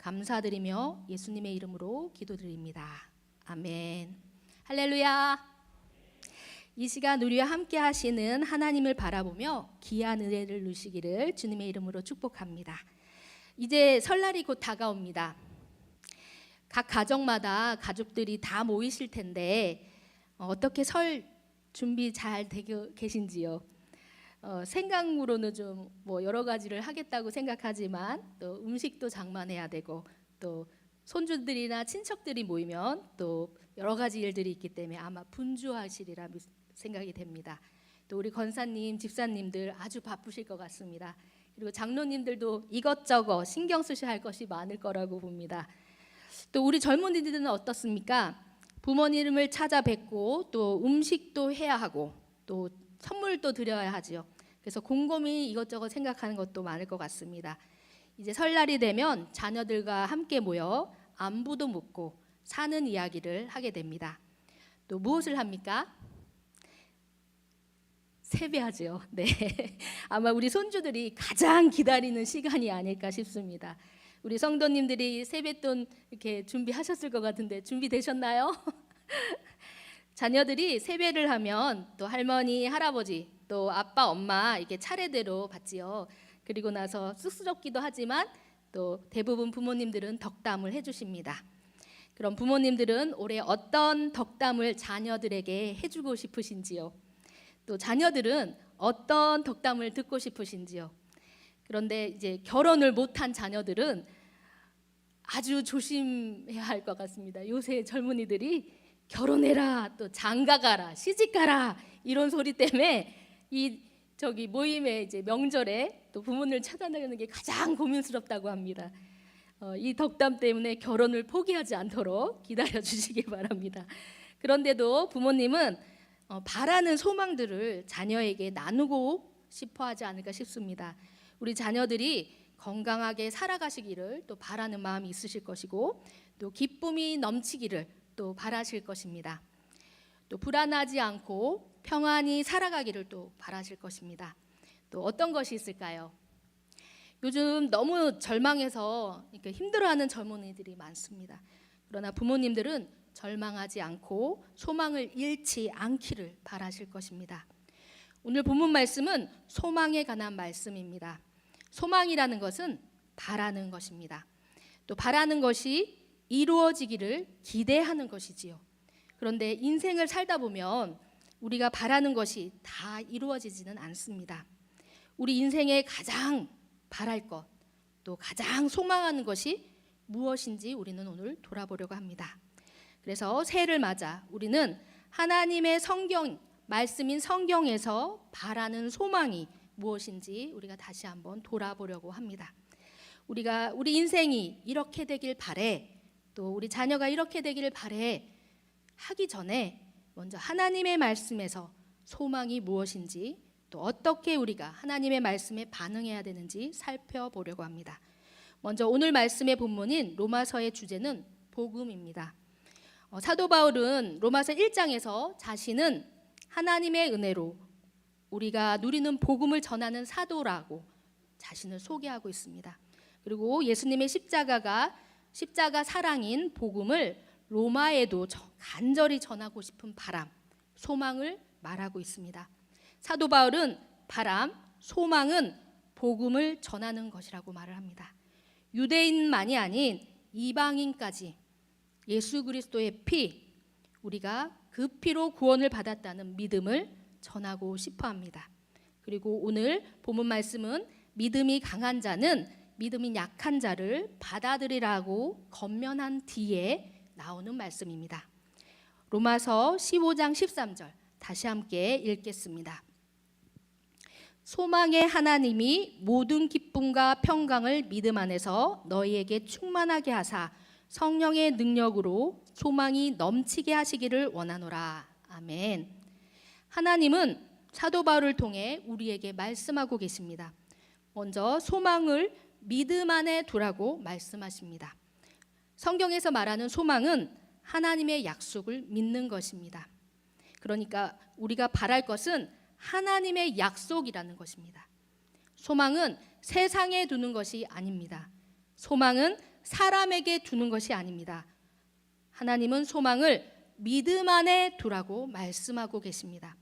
감사드리며 예수님의 이름으로 기도드립니다. 아멘. 할렐루야. 이 시간 우리와 함께 하시는 하나님을 바라보며 귀한 은혜를 누리시기를 주님의 이름으로 축복합니다. 이제 설날이 곧 다가옵니다. 각 가정마다 가족들이 다 모이실 텐데 어떻게 설 준비 잘 되고 계신지요? 생각으로는 좀 여러 가지를 하겠다고 생각하지만 또 음식도 장만해야 되고 또 손주들이나 친척들이 모이면 또 여러 가지 일들이 있기 때문에 아마 분주하시리라 생각이 됩니다. 또 우리 권사님, 집사님들 아주 바쁘실 것 같습니다. 그리고 장로님들도 이것저것 신경 쓰셔야 할 것이 많을 거라고 봅니다. 또 우리 젊은이들은 어떻습니까? 부모님을 찾아뵙고 또 음식도 해야 하고 또 선물도 드려야 하지요. 그래서 곰곰이 이것저것 생각하는 것도 많을 것 같습니다. 이제 설날이 되면 자녀들과 함께 모여 안부도 묻고 사는 이야기를 하게 됩니다. 또 무엇을 합니까? 세배하죠. 네, 아마 우리 손주들이 가장 기다리는 시간이 아닐까 싶습니다. 우리 성도님들이 세뱃돈 이렇게 준비하셨을 것 같은데 준비되셨나요? 자녀들이 세배를 하면 또 할머니, 할아버지, 또 아빠, 엄마 이렇게 차례대로 받지요. 그리고 나서 쑥스럽기도 하지만 또 대부분 부모님들은 덕담을 해주십니다. 그럼 부모님들은 올해 어떤 덕담을 자녀들에게 해주고 싶으신지요? 또 자녀들은 어떤 덕담을 듣고 싶으신지요? 그런데 이제 결혼을 못한 자녀들은 아주 조심해야 할 것 같습니다. 요새 젊은이들이 결혼해라, 또 장가가라, 시집가라 이런 소리 때문에 모임에 이제 명절에 또 부모님을 찾아내는 게 가장 고민스럽다고 합니다. 이 덕담 때문에 결혼을 포기하지 않도록 기다려 주시기 바랍니다. 그런데도 부모님은 바라는 소망들을 자녀에게 나누고 싶어 하지 않을까 싶습니다. 우리 자녀들이 건강하게 살아가시기를 또 바라는 마음이 있으실 것이고 또 기쁨이 넘치기를 또 바라실 것입니다. 또 불안하지 않고 평안히 살아가기를 또 바라실 것입니다. 또 어떤 것이 있을까요? 요즘 너무 절망해서 이렇게 힘들어하는 젊은이들이 많습니다. 그러나 부모님들은 절망하지 않고 소망을 잃지 않기를 바라실 것입니다. 오늘 본문 말씀은 소망에 관한 말씀입니다. 소망이라는 것은 바라는 것입니다. 또 바라는 것이 이루어지기를 기대하는 것이지요. 그런데 인생을 살다 보면 우리가 바라는 것이 다 이루어지지는 않습니다. 우리 인생에 가장 바랄 것, 또 가장 소망하는 것이 무엇인지 우리는 오늘 돌아보려고 합니다. 그래서 새해를 맞아 우리는 하나님의 말씀인 성경에서 바라는 소망이 무엇인지 우리가 다시 한번 돌아보려고 합니다. 우리 인생이 이렇게 되길 바래, 또 우리 자녀가 이렇게 되기를 바래 하기 전에 먼저 하나님의 말씀에서 소망이 무엇인지 또 어떻게 우리가 하나님의 말씀에 반응해야 되는지 살펴보려고 합니다. 먼저 오늘 말씀의 본문인 로마서의 주제는 복음입니다. 사도 바울은 로마서 1장에서 자신은 하나님의 은혜로 우리가 누리는 복음을 전하는 사도라고 자신을 소개하고 있습니다. 그리고 예수님의 십자가 사랑인 복음을 로마에도 간절히 전하고 싶은 바람, 소망을 말하고 있습니다. 사도 바울은 바람, 소망은 복음을 전하는 것이라고 말을 합니다. 유대인만이 아닌 이방인까지 예수 그리스도의 피, 우리가 그 피로 구원을 받았다는 믿음을 전하고 싶어 합니다. 그리고 오늘 본문 말씀은 믿음이 강한 자는 믿음이 약한 자를 받아들이라고 권면한 뒤에 나오는 말씀입니다. 로마서 15장 13절 다시 함께 읽겠습니다. 소망의 하나님이 모든 기쁨과 평강을 믿음 안에서 너희에게 충만하게 하사 성령의 능력으로 소망이 넘치게 하시기를 원하노라. 아멘. 하나님은 사도 바울을 통해 우리에게 말씀하고 계십니다. 먼저 소망을 믿음 안에 두라고 말씀하십니다. 성경에서 말하는 소망은 하나님의 약속을 믿는 것입니다. 그러니까 우리가 바랄 것은 하나님의 약속이라는 것입니다. 소망은 세상에 두는 것이 아닙니다. 소망은 사람에게 두는 것이 아닙니다. 하나님은 소망을 믿음 안에 두라고 말씀하고 계십니다.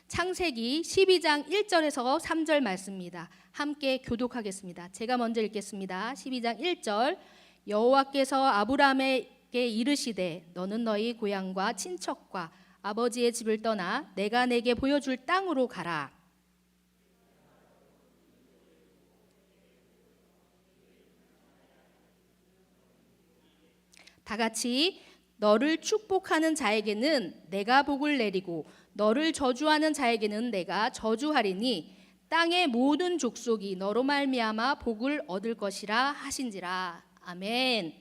창세기 12장 1절에서 3절 말씀입니다. 함께 교독하겠습니다. 제가 먼저 읽겠습니다. 12장 1절. 여호와께서 아브라함에게 이르시되 너는 너희 고향과 친척과 아버지의 집을 떠나 내가 내게 보여줄 땅으로 가라. 다 같이 너를 축복하는 자에게는 내가 복을 내리고 너를 저주하는 자에게는 내가 저주하리니 땅의 모든 족속이 너로 말미암아 복을 얻을 것이라 하신지라. 아멘.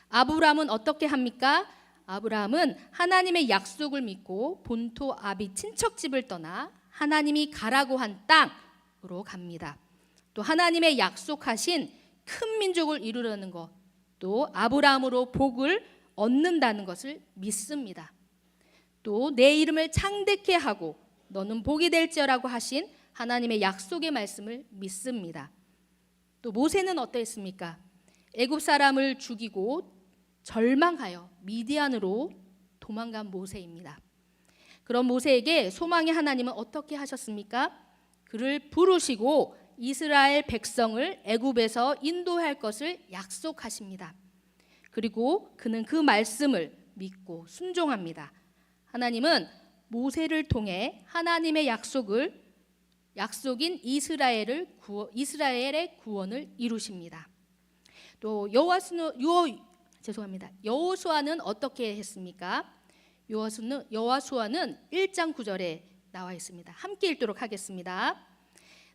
아브라함은 어떻게 합니까? 아브라함은 하나님의 약속을 믿고 본토 아비 친척집을 떠나 하나님이 가라고 한 땅으로 갑니다. 또 하나님의 약속하신 큰 민족을 이루려는 것, 또 아브라함으로 복을 얻는다는 것을 믿습니다. 또 내 이름을 창대케 하고 너는 복이 될지어라고 하신 하나님의 약속의 말씀을 믿습니다. 또 모세는 어떠했습니까? 애굽 사람을 죽이고 절망하여 미디안으로 도망간 모세입니다. 그런 모세에게 소망의 하나님은 어떻게 하셨습니까? 그를 부르시고 이스라엘 백성을 애굽에서 인도할 것을 약속하십니다. 그리고 그는 그 말씀을 믿고 순종합니다. 하나님은 모세를 통해 하나님의 약속인 이스라엘의 구원을 이루십니다. 또 여호수아는 어떻게 했습니까? 여호수아는 1장 9절에 나와 있습니다. 함께 읽도록 하겠습니다.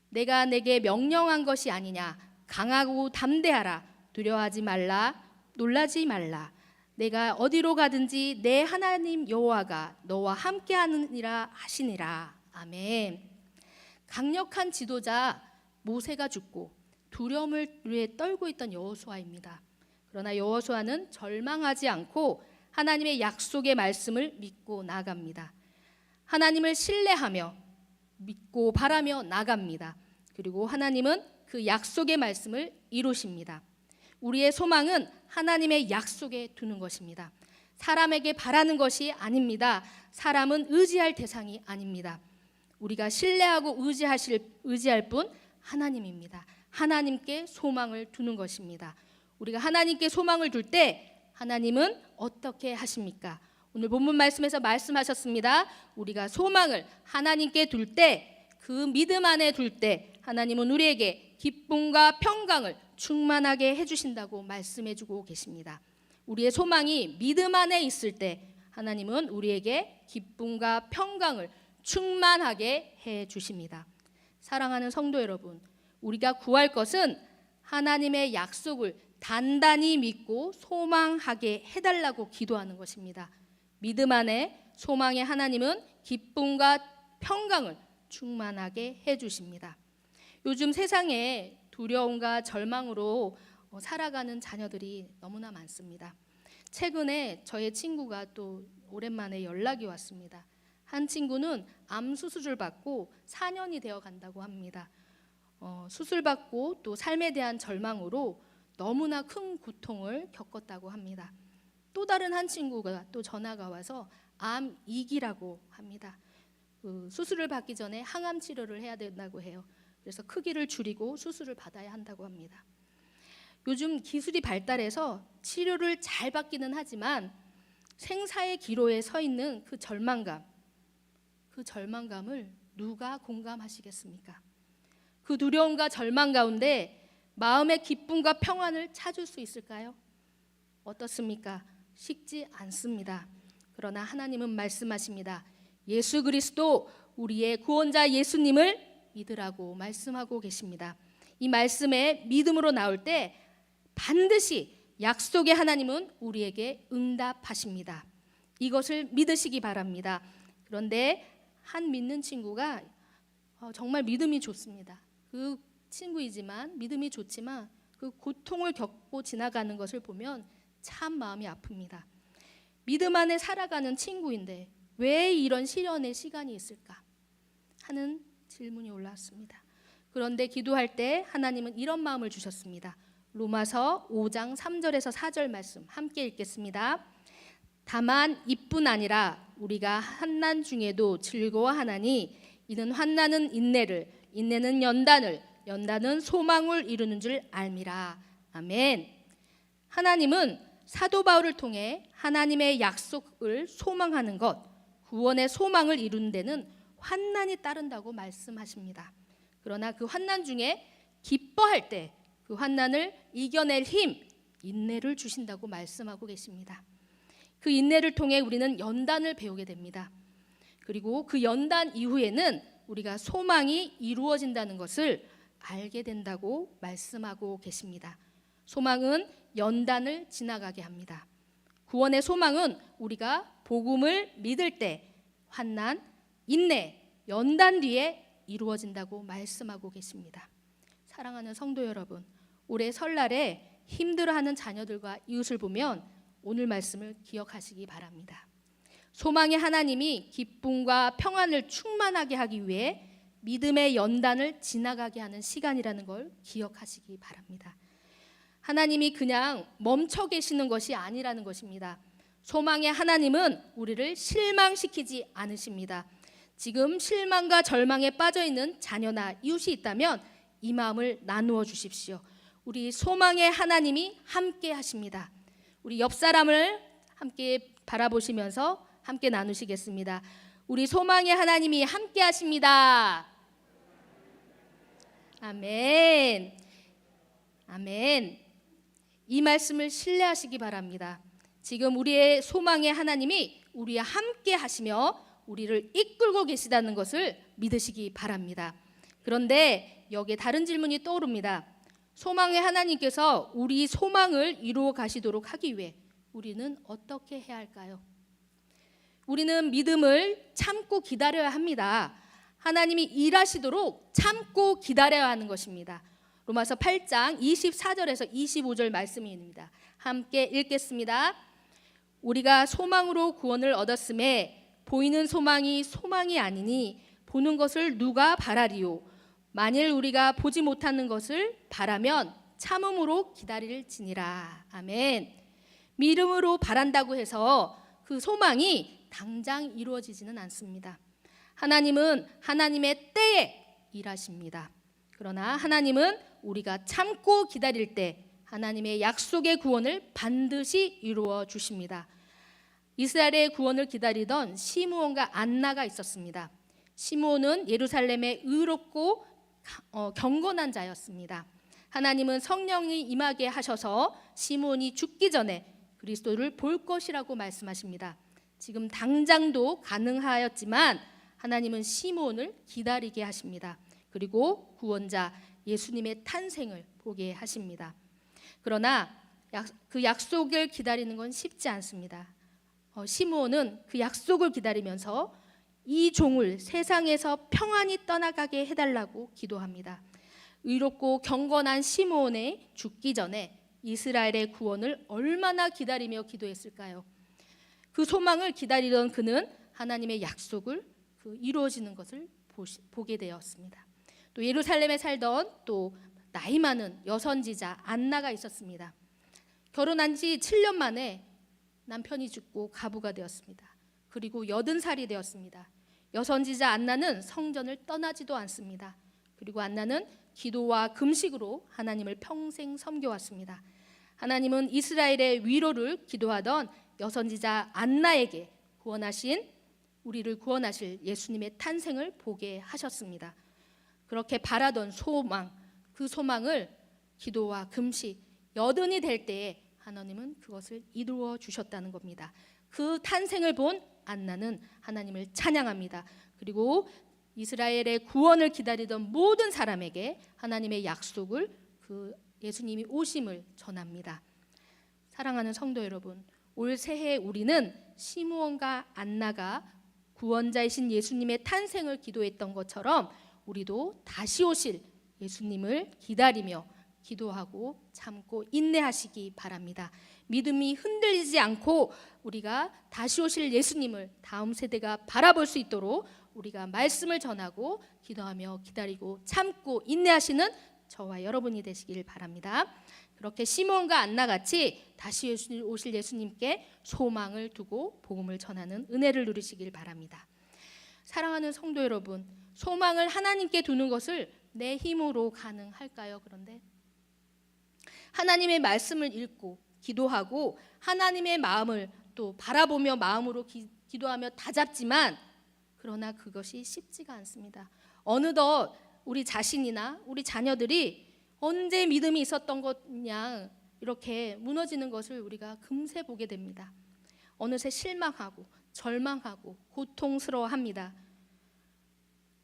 내가 내게 명령한 것이 아니냐? 강하고 담대하라. 두려워하지 말라. 놀라지 말라. 내가 어디로 가든지 내 하나님 여호와가 너와 함께하느니라 하시니라. 아멘. 강력한 지도자 모세가 죽고 두려움을 위해 떨고 있던 여호수아입니다. 그러나 여호수아는 절망하지 않고 하나님의 약속의 말씀을 믿고 나갑니다. 하나님을 신뢰하며 믿고 바라며 나갑니다. 그리고 하나님은 그 약속의 말씀을 이루십니다. 우리의 소망은 하나님의 약속에 두는 것입니다. 사람에게 바라는 것이 아닙니다. 사람은 의지할 대상이 아닙니다. 우리가 신뢰하고 의지할 분 하나님입니다. 하나님께 소망을 두는 것입니다. 우리가 하나님께 소망을 둘 때 하나님은 어떻게 하십니까? 오늘 본문 말씀에서 말씀하셨습니다. 우리가 소망을 하나님께 둘 때, 그 믿음 안에 둘 때 하나님은 우리에게 기쁨과 평강을 충만하게 해주신다고 말씀해주고 계십니다. 우리의 소망이 믿음 안에 있을 때 하나님은 우리에게 기쁨과 평강을 충만하게 해주십니다. 사랑하는 성도 여러분, 우리가 구할 것은 하나님의 약속을 단단히 믿고 소망하게 해달라고 기도하는 것입니다. 믿음 안에 소망의 하나님은 기쁨과 평강을 충만하게 해주십니다. 요즘 세상에 두려움과 절망으로 살아가는 자녀들이 너무나 많습니다. 최근에 저의 친구가 또 오랜만에 연락이 왔습니다. 한 친구는 암 수술을 받고 4년이 되어 간다고 합니다. 수술받고 또 삶에 대한 절망으로 너무나 큰 고통을 겪었다고 합니다. 또 다른 한 친구가 또 전화가 와서 암 2기라고 합니다. 수술을 받기 전에 항암 치료를 해야 된다고 해요. 그래서 크기를 줄이고 수술을 받아야 한다고 합니다. 요즘 기술이 발달해서 치료를 잘 받기는 하지만 생사의 기로에 서 있는 그 절망감을 누가 공감하시겠습니까? 그 두려움과 절망 가운데 마음의 기쁨과 평안을 찾을 수 있을까요? 어떻습니까? 쉽지 않습니다. 그러나 하나님은 말씀하십니다. 예수 그리스도 우리의 구원자 예수님을 믿으라고 말씀하고 계십니다. 이 말씀에 믿음으로 나올 때 반드시 약속의 하나님은 우리에게 응답하십니다. 이것을 믿으시기 바랍니다. 그런데 한 믿는 친구가 정말 믿음이 좋습니다. 그 친구이지만 믿음이 좋지만 그 고통을 겪고 지나가는 것을 보면 참 마음이 아픕니다. 믿음 안에 살아가는 친구인데 왜 이런 시련의 시간이 있을까 하는 질문이 올라왔습니다. 그런데 기도할 때 하나님은 이런 마음을 주셨습니다. 로마서 5장 3절에서 4절 말씀 함께 읽겠습니다. 다만 이뿐 아니라 우리가 환난 중에도 즐거워하나니 이는 환난은 인내를, 인내는 연단을, 연단은 소망을 이루는 줄 알미라. 아멘. 하나님은 사도 바울을 통해 하나님의 약속을 소망하는 것, 구원의 소망을 이루는 데는 환난이 따른다고 말씀하십니다. 그러나 그 환난 중에 기뻐할 때 그 환난을 이겨낼 힘, 인내를 주신다고 말씀하고 계십니다. 그 인내를 통해 우리는 연단을 배우게 됩니다. 그리고 그 연단 이후에는 우리가 소망이 이루어진다는 것을 알게 된다고 말씀하고 계십니다. 소망은 연단을 지나가게 합니다. 구원의 소망은 우리가 복음을 믿을 때 환난, 인내, 연단 뒤에 이루어진다고 말씀하고 계십니다. 사랑하는 성도 여러분, 올해 설날에 힘들어하는 자녀들과 이웃을 보면 오늘 말씀을 기억하시기 바랍니다. 소망의 하나님이 기쁨과 평안을 충만하게 하기 위해 믿음의 연단을 지나가게 하는 시간이라는 걸 기억하시기 바랍니다. 하나님이 그냥 멈춰 계시는 것이 아니라는 것입니다. 소망의 하나님은 우리를 실망시키지 않으십니다. 지금 실망과 절망에 빠져 있는 자녀나 이웃이 있다면 이 마음을 나누어 주십시오. 우리 소망의 하나님이 함께 하십니다. 우리 옆 사람을 함께 바라보시면서 함께 나누시겠습니다. 우리 소망의 하나님이 함께 하십니다. 아멘. 아멘. 이 말씀을 신뢰하시기 바랍니다. 지금 우리의 소망의 하나님이 우리와 함께 하시며 우리를 이끌고 계시다는 것을 믿으시기 바랍니다. 그런데 여기에 다른 질문이 떠오릅니다. 소망의 하나님께서 우리 소망을 이루어 가시도록 하기 위해 우리는 어떻게 해야 할까요? 우리는 믿음을 참고 기다려야 합니다. 하나님이 일하시도록 참고 기다려야 하는 것입니다. 로마서 8장 24절에서 25절 말씀입니다. 함께 읽겠습니다. 우리가 소망으로 구원을 얻었음에 보이는 소망이 소망이 아니니 보는 것을 누가 바라리요? 만일 우리가 보지 못하는 것을 바라면 참음으로 기다릴지니라. 아멘. 믿음으로 바란다고 해서 그 소망이 당장 이루어지지는 않습니다. 하나님은 하나님의 때에 일하십니다. 그러나 하나님은 우리가 참고 기다릴 때 하나님의 약속의 구원을 반드시 이루어 주십니다. 이스라엘의 구원을 기다리던 시므온과 안나가 있었습니다. 시므온은 예루살렘에 의롭고 경건한 자였습니다. 하나님은 성령이 임하게 하셔서 시므온이 죽기 전에 그리스도를 볼 것이라고 말씀하십니다. 지금 당장도 가능하였지만 하나님은 시므온을 기다리게 하십니다. 그리고 구원자 예수님의 탄생을 보게 하십니다. 그러나 그 약속을 기다리는 건 쉽지 않습니다. 시므온은 그 약속을 기다리면서 이 종을 세상에서 평안히 떠나가게 해달라고 기도합니다. 의롭고 경건한 시므온의 죽기 전에 이스라엘의 구원을 얼마나 기다리며 기도했을까요? 그 소망을 기다리던 그는 하나님의 약속을 이루어지는 것을 보게 되었습니다. 또 예루살렘에 살던 또 나이 많은 여선지자 안나가 있었습니다. 결혼한 지 7년 만에 남편이 죽고 가부가 되었습니다. 그리고 80살이 되었습니다. 여선지자 안나는 성전을 떠나지도 않습니다. 그리고 안나는 기도와 금식으로 하나님을 평생 섬겨왔습니다. 하나님은 이스라엘의 위로를 기도하던 여선지자 안나에게 우리를 구원하실 예수님의 탄생을 보게 하셨습니다. 그렇게 바라던 소망, 그 소망을 기도와 금식, 여든이 될 때에 하나님은 그것을 이루어 주셨다는 겁니다. 그 탄생을 본 안나는 하나님을 찬양합니다. 그리고 이스라엘의 구원을 기다리던 모든 사람에게 하나님의 약속을 그 예수님이 오심을 전합니다. 사랑하는 성도 여러분, 올 새해 우리는 시므온과 안나가 구원자이신 예수님의 탄생을 기도했던 것처럼 우리도 다시 오실 예수님을 기다리며 기도하고 참고 인내하시기 바랍니다. 믿음이 흔들리지 않고 우리가 다시 오실 예수님을 다음 세대가 바라볼 수 있도록 우리가 말씀을 전하고 기도하며 기다리고 참고 인내하시는 저와 여러분이 되시길 바랍니다. 그렇게 시몬과 안나같이 다시 오실 예수님께 소망을 두고 복음을 전하는 은혜를 누리시길 바랍니다. 사랑하는 성도 여러분, 소망을 하나님께 두는 것을 내 힘으로 가능할까요? 그런데 하나님의 말씀을 읽고 기도하고 하나님의 마음을 또 바라보며 마음으로 기도하며 다잡지만 그러나 그것이 쉽지가 않습니다. 어느덧 우리 자신이나 우리 자녀들이 언제 믿음이 있었던 것냐 이렇게 무너지는 것을 우리가 금세 보게 됩니다. 어느새 실망하고 절망하고 고통스러워합니다.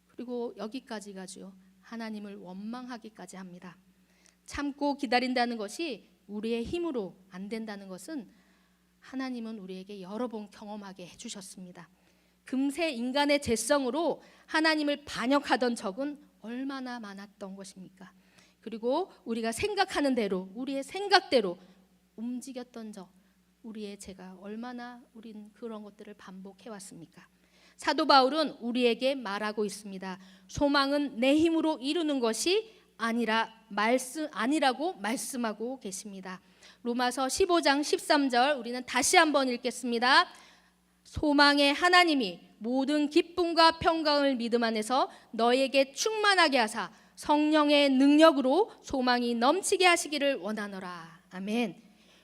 그리고 여기까지 가죠. 하나님을 원망하기까지 합니다. 참고 기다린다는 것이 우리의 힘으로 안 된다는 것은 하나님은 우리에게 여러 번 경험하게 해주셨습니다. 금세 인간의 죄성으로 하나님을 반역하던 적은 얼마나 많았던 것입니까? 그리고 우리가 생각하는 대로 우리의 생각대로 움직였던 적, 우리의 죄가 얼마나 우린 그런 것들을 반복해 왔습니까? 사도 바울은 우리에게 말하고 있습니다. 소망은 내 힘으로 이루는 것이 아니라고 말씀하고 계십니다. 로마서 15장 13절 우리는 다시 한번 읽겠습니다. 소망의 하나님이 모든 기쁨과 평강을 믿음 안에서 너에게 충만하게 하사 성령의 능력으로 소망이 넘치게 하시기를 원하노라. 아멘.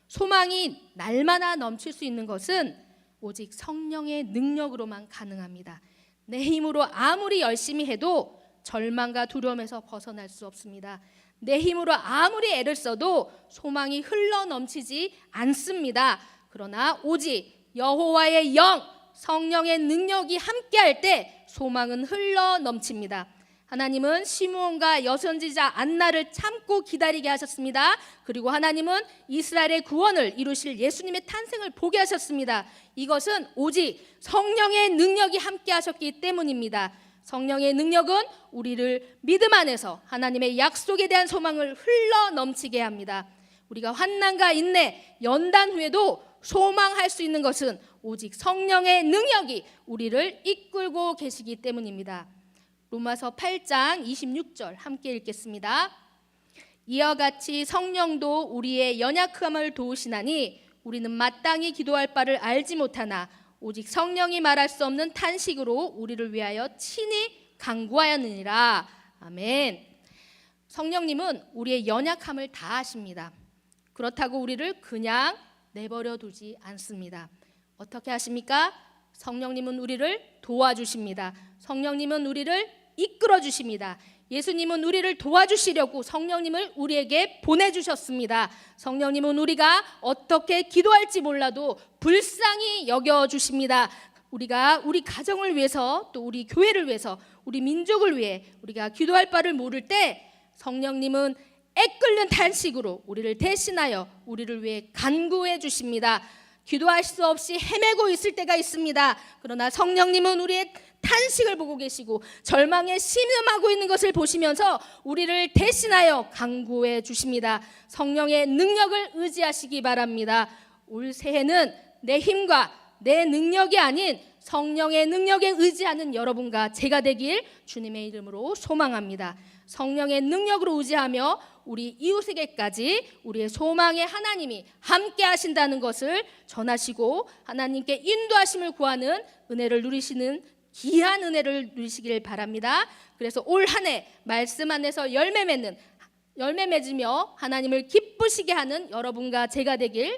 소망이 날마다 넘칠 수 있는 것은 오직 성령의 능력으로만 가능합니다. 내 힘으로 아무리 열심히 해도 절망과 두려움에서 벗어날 수 없습니다. 내 힘으로 아무리 애를 써도 소망이 흘러 넘치지 않습니다. 그러나 오직 여호와의 영, 성령의 능력이 함께할 때 소망은 흘러 넘칩니다. 하나님은 시므온과 여선지자 안나를 참고 기다리게 하셨습니다. 그리고 하나님은 이스라엘의 구원을 이루실 예수님의 탄생을 보게 하셨습니다. 이것은 오직 성령의 능력이 함께 하셨기 때문입니다. 성령의 능력은 우리를 믿음 안에서 하나님의 약속에 대한 소망을 흘러 넘치게 합니다. 우리가 환난과 인내, 연단 후에도 소망할 수 있는 것은 오직 성령의 능력이 우리를 이끌고 계시기 때문입니다. 로마서 8장 26절 함께 읽겠습니다. 이와 같이 성령도 우리의 연약함을 도우시나니 우리는 마땅히 기도할 바를 알지 못하나 오직 성령이 말할 수 없는 탄식으로 우리를 위하여 친히 간구하였느니라. 아멘. 성령님은 우리의 연약함을 다 아십니다. 그렇다고 우리를 그냥 내버려 두지 않습니다. 어떻게 하십니까? 성령님은 우리를 도와주십니다. 성령님은 우리를 이끌어 주십니다. 예수님은 우리를 도와주시려고 성령님을 우리에게 보내주셨습니다. 성령님은 우리가 어떻게 기도할지 몰라도 불쌍히 여겨주십니다. 우리가 우리 가정을 위해서 또 우리 교회를 위해서 우리 민족을 위해 우리가 기도할 바를 모를 때 성령님은 애끓는 탄식으로 우리를 대신하여 우리를 위해 간구해 주십니다. 기도할 수 없이 헤매고 있을 때가 있습니다. 그러나 성령님은 우리의 탄식을 보고 계시고 절망에 신음하고 있는 것을 보시면서 우리를 대신하여 간구해 주십니다. 성령의 능력을 의지하시기 바랍니다. 올 새해는 내 힘과 내 능력이 아닌 성령의 능력에 의지하는 여러분과 제가 되길 주님의 이름으로 소망합니다. 성령의 능력으로 의지하며 우리 이웃에게까지 우리의 소망의 하나님이 함께 하신다는 것을 전하시고 하나님께 인도하심을 구하는 은혜를 누리시는 귀한 은혜를 누리시길 바랍니다. 그래서 올 한 해 말씀 안에서 열매 맺으며 하나님을 기쁘시게 하는 여러분과 제가 되길